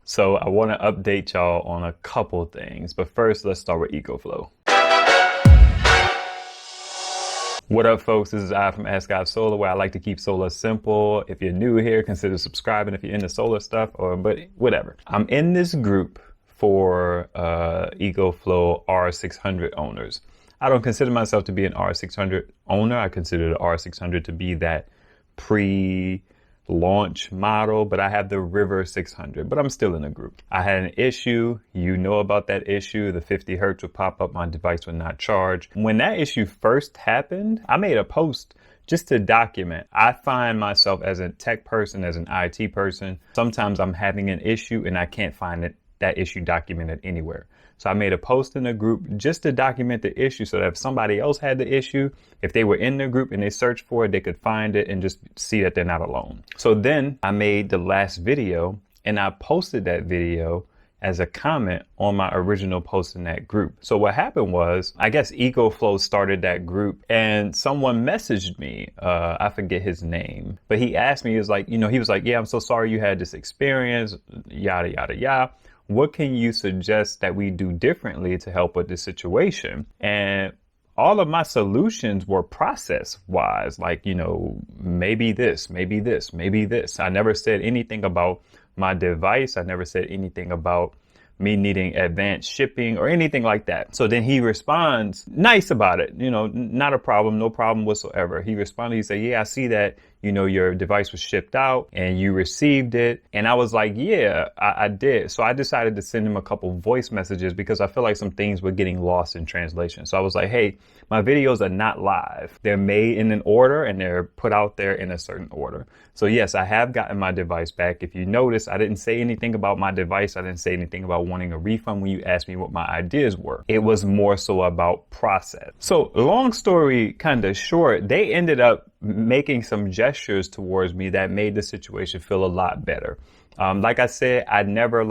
So I want to update y'all on a couple things, but first let's start with Ecoflow. What up, folks? This is I from Ask God Solar, where I like to keep solar simple. If you're new here, consider subscribing if you're into solar stuff, but whatever. I'm in this group for Ecoflow R600 owners. I don't consider myself to be an R600 owner. I consider the R600 to be that pre-launch model, but I have the River 600, but I'm still in the group. I had an issue. You know about that issue. The 50 hertz would pop up. My device would not charge. When that issue first happened, I made a post just to document. I find myself as a tech person, as an IT person, sometimes I'm having an issue and I can't find that issue documented anywhere. So I made a post in the group just to document the issue so that if somebody else had the issue, if they were in the group and they searched for it, they could find it and just see that they're not alone. So then I made the last video and I posted that video as a comment on my original post in that group. So what happened was, I guess Ecoflow started that group and someone messaged me. I forget his name, but he asked me, he was like, yeah, I'm so sorry you had this experience, yada, yada, yada. What can you suggest that we do differently to help with this situation? And all of my solutions were process wise, like, maybe this, maybe this, maybe this. I never said anything about my device. I never said anything about me needing advanced shipping or anything like that. So then he responds nice about it, not a problem, no problem whatsoever. He responded, he said, yeah, I see that, your device was shipped out and you received it. And I was like, yeah, I did. So I decided to send him a couple voice messages because I feel like some things were getting lost in translation. So I was like, hey, my videos are not live. They're made in an order and they're put out there in a certain order. So yes, I have gotten my device back. If you notice, I didn't say anything about my device. I didn't say anything about wanting a refund when you asked me what my ideas were. It was more so about process. So long story kind of short, they ended up making some gestures towards me that made the situation feel a lot better. Like I said, I never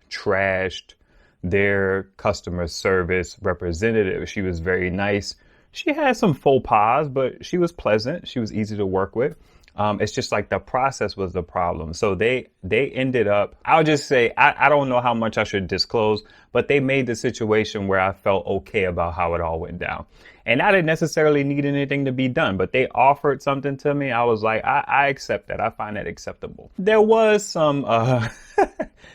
trashed their customer service representative. She was very nice. She had some faux pas, but she was pleasant. She was easy to work with. It's just like the process was the problem. So they ended up, I'll just say, I don't know how much I should disclose, but they made the situation where I felt okay about how it all went down. And I didn't necessarily need anything to be done, but they offered something to me. I was like, I accept that. I find that acceptable. There was some,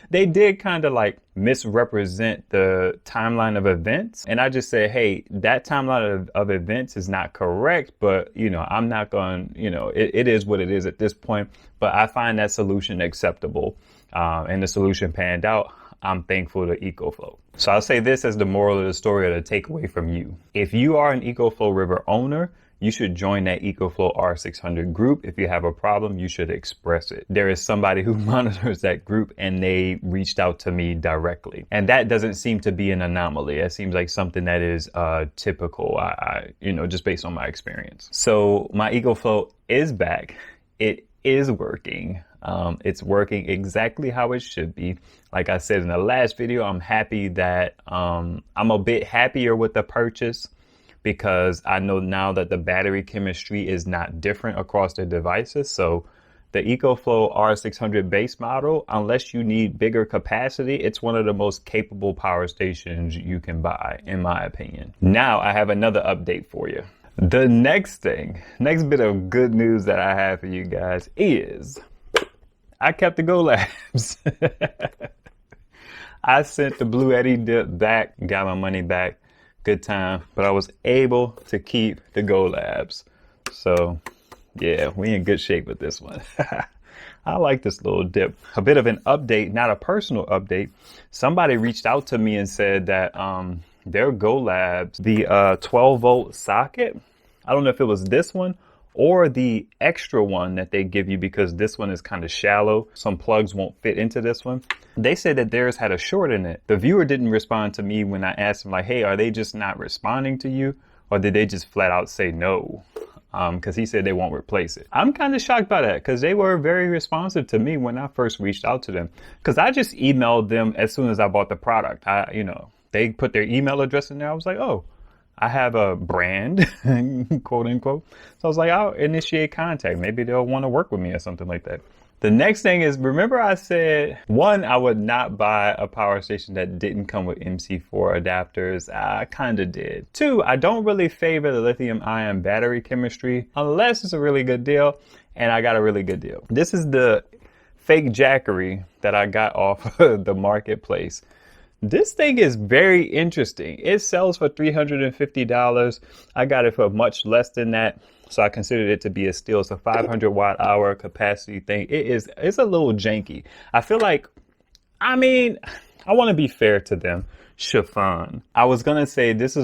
they did kind of misrepresent the timeline of events. And I just said, hey, that timeline of events is not correct, but I'm not going, it is what it is at this point, but I find that solution acceptable. And the solution panned out. I'm thankful to Ecoflow. So I'll say this as the moral of the story or the takeaway from you. If you are an Ecoflow River owner, you should join that Ecoflow R600 group. If you have a problem, you should express it. There is somebody who monitors that group and they reached out to me directly. And that doesn't seem to be an anomaly. It seems like something that is typical, just based on my experience. So my Ecoflow is back. It is working. It's working exactly how it should be. Like I said in the last video, I'm happy that I'm a bit happier with the purchase because I know now that the battery chemistry is not different across the devices. So the Ecoflow R600 base model, unless you need bigger capacity, it's one of the most capable power stations you can buy, in my opinion. Now I have another update for you. The next bit of good news that I have for you guys is I kept the GoLabs. I sent the Bluetti dip back, got my money back. Good time, but I was able to keep the GoLabs. So yeah, we in good shape with this one. I like this little dip. A bit of an update, not a personal update. Somebody reached out to me and said that their GoLabs, the 12 volt socket, I don't know if it was this one or the extra one that they give you because this one is kind of shallow. Some plugs won't fit into this one. They said that theirs had a short in it. The viewer didn't respond to me when I asked him hey, are they just not responding to you? Or did they just flat out say no? Because he said they won't replace it. I'm kind of shocked by that because they were very responsive to me when I first reached out to them. Because I just emailed them as soon as I bought the product. They put their email address in there. I was like, oh, I have a brand, quote unquote. So I was like, I'll initiate contact. Maybe they'll want to work with me or something like that. The next thing is, remember I said, one, I would not buy a power station that didn't come with MC4 adapters. I kind of did. Two, I don't really favor the lithium ion battery chemistry unless it's a really good deal, and I got a really good deal. This is the fake jackery that I got off of the marketplace. This thing is very interesting. It sells for $350. I got it for much less than that. So I considered it to be a steal. It's a 500 watt hour capacity thing. It's a little janky. I feel like, I mean, I want to be fair to them. Chiffon. I was going to say this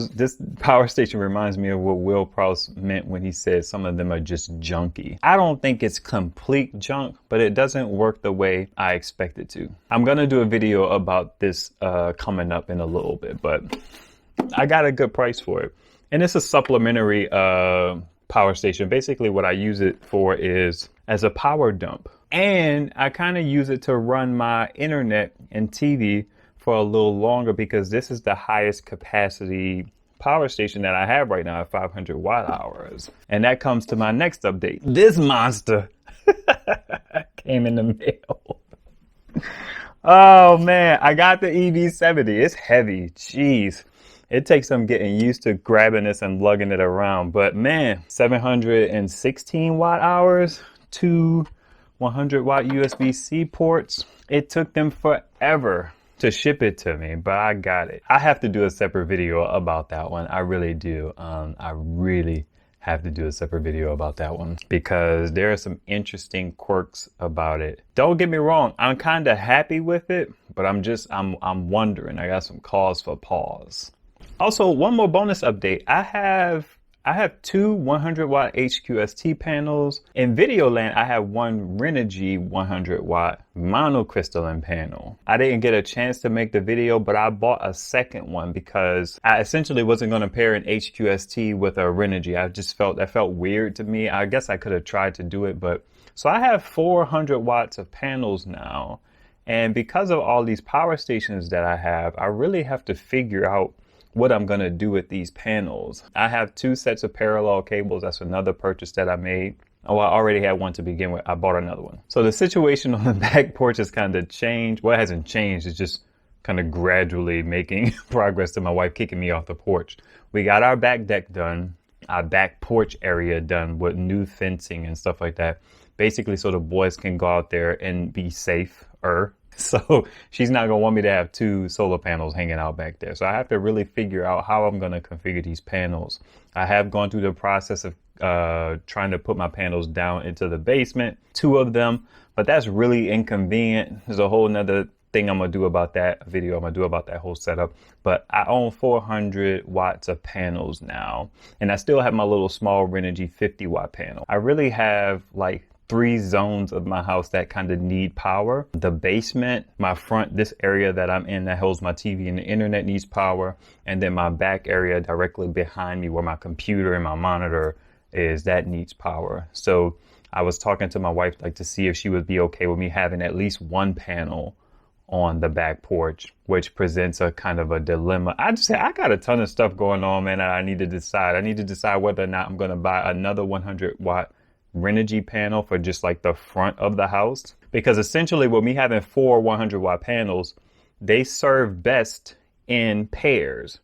power station reminds me of what Will Prowse meant when he said some of them are just junky. I don't think it's complete junk, but it doesn't work the way I expect it to. I'm going to do a video about this coming up in a little bit, but I got a good price for it. And it's a supplementary power station. Basically what I use it for is as a power dump. And I kind of use it to run my internet and TV for a little longer because this is the highest capacity power station that I have right now at 500 watt hours. And that comes to my next update. This monster came in the mail. Oh man, I got the EB70. It's heavy. Jeez. It takes some getting used to grabbing this and lugging it around. But man, 716 watt hours, 2 100 watt USB-C ports. It took them forever to ship it to me, but I got it. I have to do a separate video about that one. I really do. I really have to do a separate video about that one because there are some interesting quirks about it. Don't get me wrong. I'm kind of happy with it, but I'm wondering. I got some cause for pause. Also, one more bonus update. I have 2 100 watt HQST panels. In Videoland, I have one Renogy 100 watt monocrystalline panel. I didn't get a chance to make the video, but I bought a second one because I essentially wasn't going to pair an HQST with a Renogy. I just felt that felt weird to me. I guess I could have tried to do it, but so I have 400 watts of panels now. And because of all these power stations that I have, I really have to figure out what I'm going to do with these panels. I have 2 sets of parallel cables. That's another purchase that I made. Oh, I already had one to begin with. I bought another one. So the situation on the back porch has kind of changed. Well, it hasn't changed. It's just kind of gradually making progress to my wife kicking me off the porch. We got our back deck done, our back porch area done with new fencing and stuff like that. Basically so the boys can go out there and be safer. So she's not going to want me to have 2 solar panels hanging out back there. So I have to really figure out how I'm going to configure these panels. I have gone through the process of trying to put my panels down into the basement, 2 of them, but that's really inconvenient. There's a whole nother thing I'm going to do about that, a video I'm going to do about that whole setup. But I own 400 watts of panels now, and I still have my little small Renogy 50 watt panel. I really have like 3 zones of my house that kind of need power. The basement, my front, this area that I'm in that holds my TV and the internet needs power. And then my back area directly behind me where my computer and my monitor is, that needs power. So I was talking to my wife like to see if she would be okay with me having at least 1 panel on the back porch, which presents a kind of a dilemma. I got a ton of stuff going on, man, that I need to decide. I need to decide whether or not I'm going to buy another 100 watt Renogy panel for just like the front of the house, because essentially with me having 4 100 watt panels, they serve best in pairs,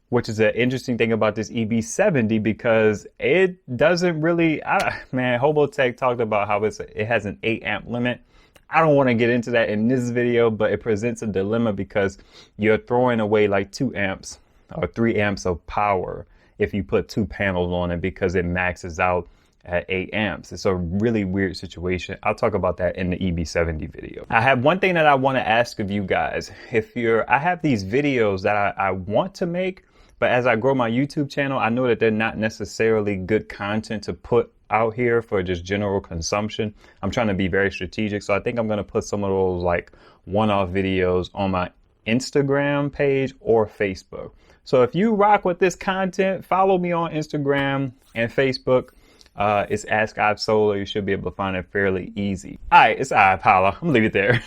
which is an interesting thing about this EB70 because it doesn't really, man, Hobotech talked about how it has an 8 amp limit. I don't want to get into that in this video, but it presents a dilemma because you're throwing away like 2 amps or 3 amps of power if you put 2 panels on it because it maxes out at 8 amps. It's a really weird situation. I'll talk about that in the EB70 video. I have one thing that I want to ask of you guys. I have these videos that I want to make, but as I grow my YouTube channel, I know that they're not necessarily good content to put out here for just general consumption. I'm trying to be very strategic. So I think I'm going to put some of those like one-off videos on my Instagram page or Facebook. So if you rock with this content, follow me on Instagram and Facebook. It's Ask I've Solar. You should be able to find it fairly easy. All right, it's I, Paula. I'm gonna leave it there.